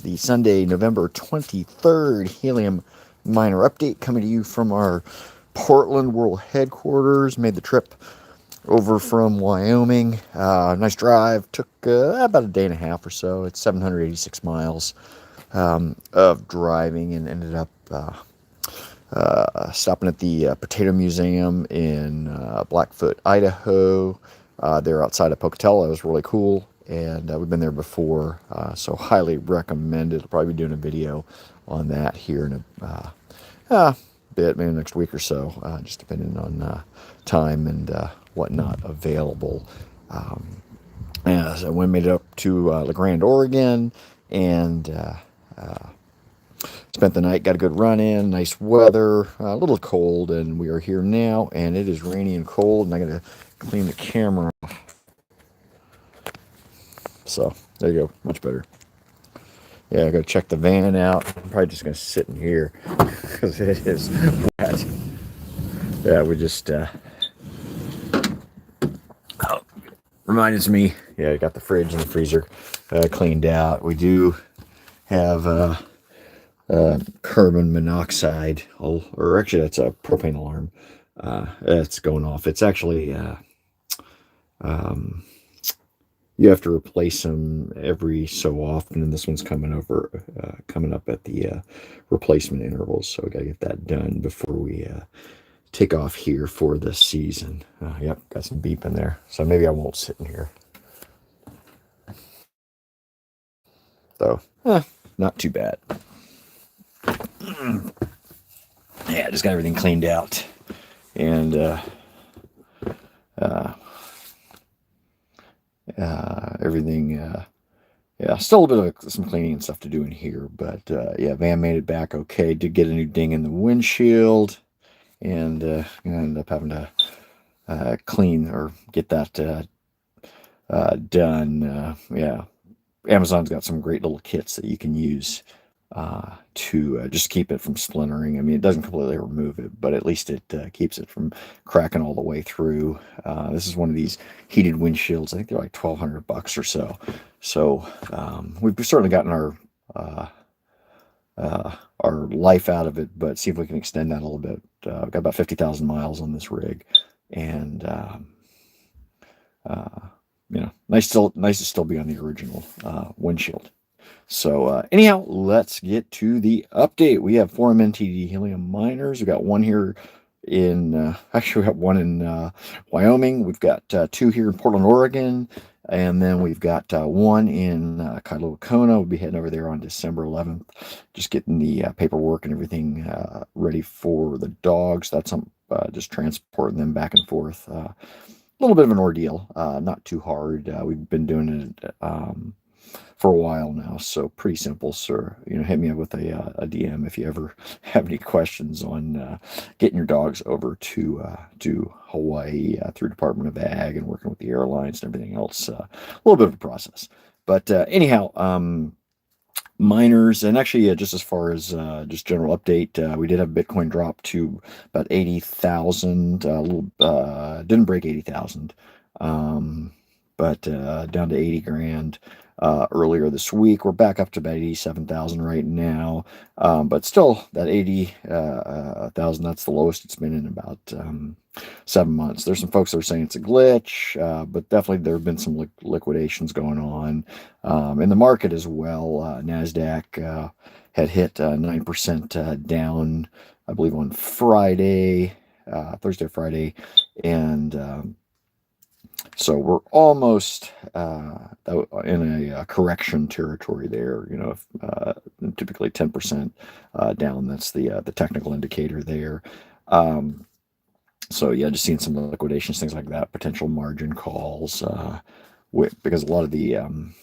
the Sunday, November 23rd Helium Miner Update coming to you from our Portland World Headquarters. Made the trip over from Wyoming. Nice drive. Took about a day and a half or so. It's 786 miles of driving, and ended up stopping at the Potato Museum in Blackfoot, Idaho. They're outside of Pocatello. It was really cool, and we've been there before, so highly recommend it. I'll probably be doing a video on that here in a bit, maybe next week or so, just depending on time and whatnot available. So we made it up to La Grande, Oregon, and spent the night, got a good run in, nice weather, a little cold, and we are here now, and it is rainy and cold, and I gotta clean the camera off. So, there you go, much better. Yeah, I gotta check the van out. I'm probably just gonna sit in here, because it is wet. Yeah, we just, reminded me, yeah, I got the fridge and the freezer cleaned out. We do have, carbon monoxide, or actually that's a propane alarm that's going off. It's actually you have to replace them every so often, and this one's coming up at the replacement intervals, so we got to get that done before we take off here for the season. Yep, got some beep in there, so maybe I won't sit in here. So not too bad. Yeah, just got everything cleaned out, and everything. Yeah, still a bit of some cleaning and stuff to do in here, but yeah, van made it back okay. Did get a new ding in the windshield, and ended up having to clean or get that done. Yeah, Amazon's got some great little kits that you can use to just keep it from splintering. I mean, it doesn't completely remove it, but at least it keeps it from cracking all the way through. This is one of these heated windshields. I think they're like $1,200 or so. So we've certainly gotten our life out of it, but see if we can extend that a little bit. I've got about 50,000 miles on this rig, and nice to still be on the original windshield. So anyhow, let's get to the update. We have 4 MNTD helium miners. We've got one here actually we got one in Wyoming. We've got 2 here in Portland, Oregon. And then we've got one in Kailua. We'll be heading over there on December 11th. Just getting the paperwork and everything ready for the dogs. That's just transporting them back and forth. A little bit of an ordeal, not too hard. We've been doing it for a while now, so pretty simple. So hit me up with a DM if you ever have any questions on getting your dogs over to Hawaii through Department of Ag and working with the airlines and everything else. A little bit of a process, but anyhow, miners, and actually just as far as just general update, we did have Bitcoin drop to about 80,000. Didn't break 80,000, but down to 80 grand. Earlier this week. We're back up to about 87,000 right now, but still that 80,000, that's the lowest it's been in about 7 months. There's some folks that are saying it's a glitch, but definitely there have been some liquidations going on in the market as well. NASDAQ had hit 9% down, I believe, on Friday, Thursday, Friday, and so we're almost in a correction territory there. Typically 10% down. That's the technical indicator there. So yeah, just seeing some liquidations, things like that, potential margin calls, because a lot of the on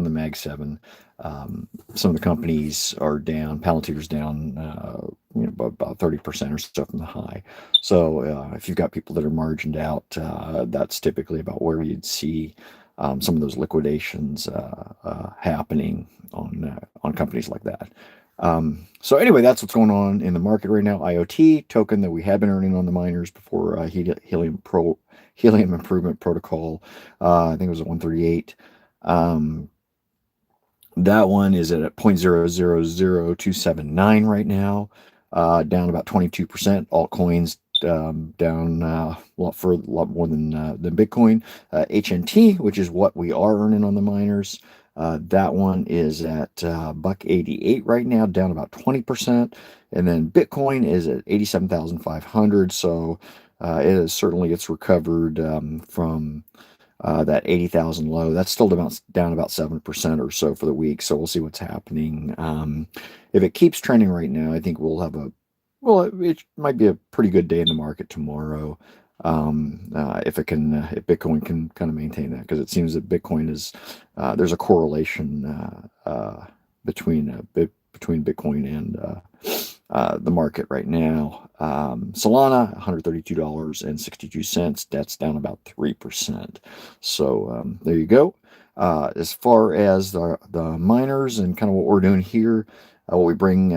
the Mag 7, some of the companies are down. Palantir's down, about 30% or so from the high. So if you've got people that are margined out, that's typically about where you'd see some of those liquidations happening on companies like that. So anyway, that's what's going on in the market right now. IoT token that we had been earning on the miners before Helium Improvement Protocol. I think it was at 138. That one is at 0.000279 right now, down about 22%. Altcoins down a lot more than Bitcoin. HNT, which is what we are earning on the miners, that one is at buck 88 right now, down about 20%. And then Bitcoin is at 87,500. So it's recovered from that 80,000 low. That's still down about 7% or so for the week. So we'll see what's happening. If it keeps trending right now, I think well, it might be a pretty good day in the market tomorrow. If Bitcoin can kind of maintain that, because it seems that there's a correlation between Bitcoin and the market right now. Solana, $132.62. That's down about 3%. So there you go. As far as the miners and kind of what we're doing here, what we bring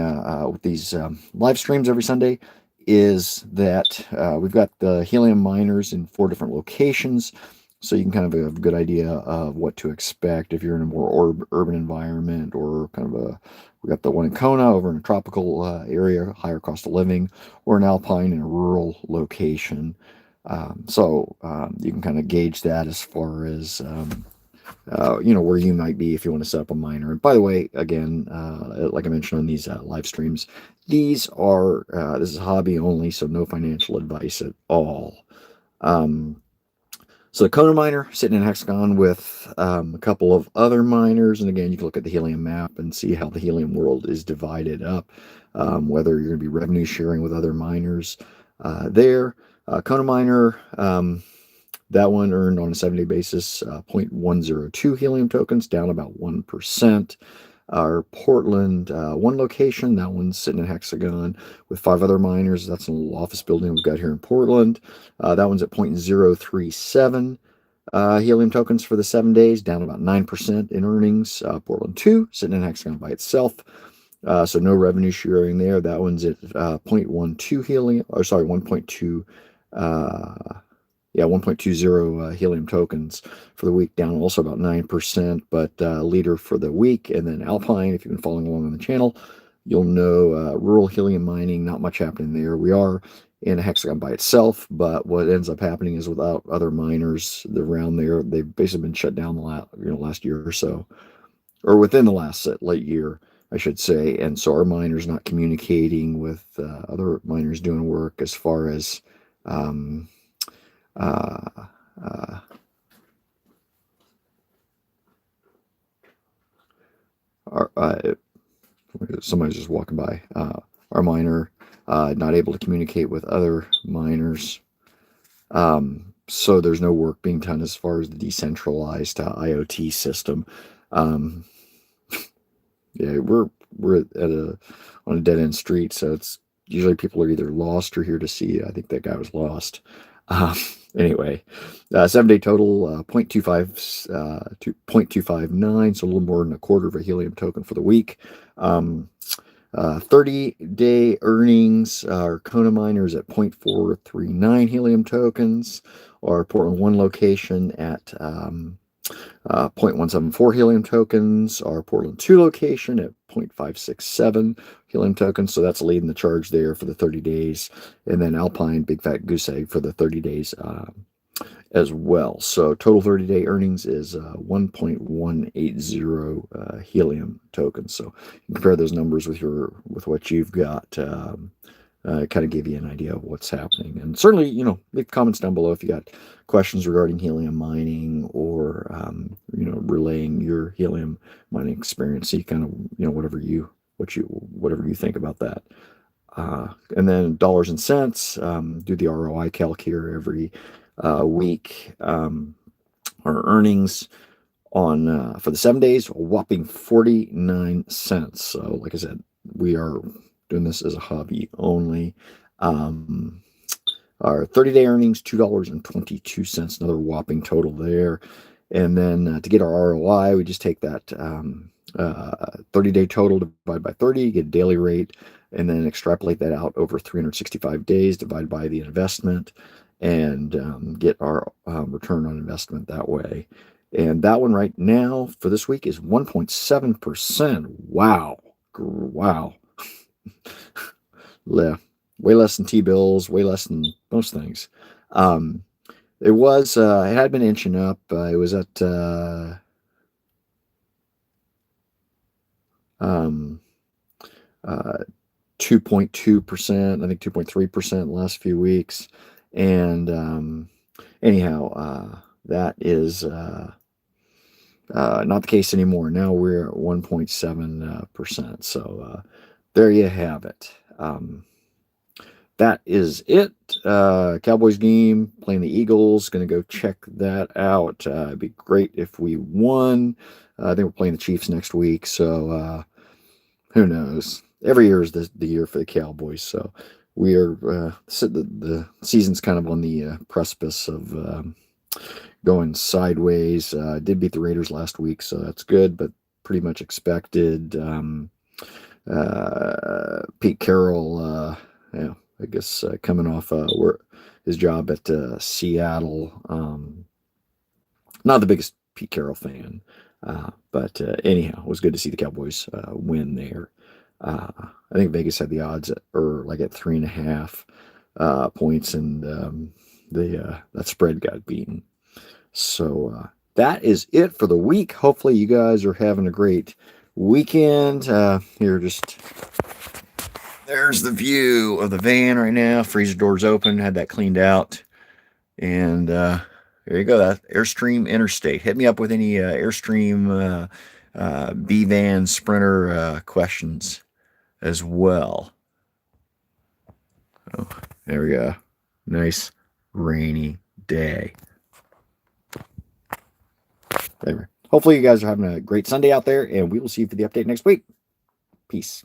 with these live streams every Sunday is that we've got the Helium miners in 4 different locations. So you can kind of have a good idea of what to expect if you're in a more urban environment, or we got the one in Kona over in a tropical area, higher cost of living, or an alpine in a rural location. You can kind of gauge that as far as where you might be if you want to set up a miner. And by the way, again, like I mentioned on these live streams, this is hobby only, so no financial advice at all. Um, so the Kona miner sitting in Hexagon with a couple of other miners. And again, you can look at the Helium map and see how the Helium world is divided up, whether you're going to be revenue sharing with other miners there. Kona miner, that one earned on a 7-day basis 0.102 Helium tokens, down about 1%. Our Portland one location, that one's sitting in Hexagon with 5 other miners. That's a little office building we've got here in Portland. That one's at 0.037 Helium tokens for the 7 days, down about 9% in earnings. Portland 2 sitting in Hexagon by itself. So no revenue sharing there. That one's at 0.12 Helium, or sorry, 1.2 1.20 Helium tokens for the week, down also about 9%, but leader for the week. And then Alpine, if you've been following along on the channel, you'll know rural helium mining, not much happening there. We are in a Hexagon by itself, but what ends up happening is without other miners around there, they've basically been shut down the last year or so, or within the last late year, I should say. And so our miners not communicating with other miners doing work as far as um, uh, uh, our, somebody's just walking by. Our miner not able to communicate with other miners. So there's no work being done as far as the decentralized IoT system. Um, yeah, we're on a dead end street, so it's usually people are either lost or here to see. I think that guy was lost. Um, anyway, 7-day total 0.259, so a little more than a quarter of a Helium token for the week. 30-day earnings, our Kona miners at 0.439 Helium tokens, our Portland 1 location at 0.174 Helium tokens, our Portland 2 location at 0.567 Helium tokens. So that's leading the charge there for the 30 days. And then Alpine, big fat goose egg for the 30 days as well. So total 30-day earnings is 1.180 Helium tokens. So you can compare those numbers with what you've got. Kind of give you an idea of what's happening. And certainly, leave comments down below if you got questions regarding helium mining, or relaying your helium mining experience. So you kind of, whatever you think about that. And then dollars and cents, do the ROI calc here every week. Our earnings on for the 7 days, a whopping 49 cents. So like I said, we are doing this as a hobby only. Our 30-day earnings, $2.22, another whopping total there. And then to get our ROI, we just take that 30-day total, divide by 30, get a daily rate, and then extrapolate that out over 365 days, divide by the investment, and get our return on investment that way. And that one right now for this week is 1.7%. Wow. Wow. Way less than T-bills, way less than most things. It had been inching up. It was at um, uh, 2.2%, I think 2.3% last few weeks. And anyhow, that is not the case anymore. Now we're at 1.7%. So there you have it. That is it. Cowboys game playing the Eagles. Going to go check that out. It'd be great if we won. I think we're playing the Chiefs next week. So who knows? Every year is the year for the Cowboys. So we are the season's kind of on the precipice of going sideways. Did beat the Raiders last week, so that's good, but pretty much expected. Pete Carroll, I guess coming off his job at Seattle. Not the biggest Pete Carroll fan, but anyhow, it was good to see the Cowboys win there. I think Vegas had the odds at 3.5 points, and that spread got beaten. So that is it for the week. Hopefully, you guys are having a great weekend. There's the view of the van right now. Freezer doors open. Had that cleaned out, and there you go. That Airstream Interstate. Hit me up with any Airstream B-Van Sprinter questions as well. Oh, there we go. Nice rainy day. Anyway, hopefully you guys are having a great Sunday out there, and we will see you for the update next week. Peace.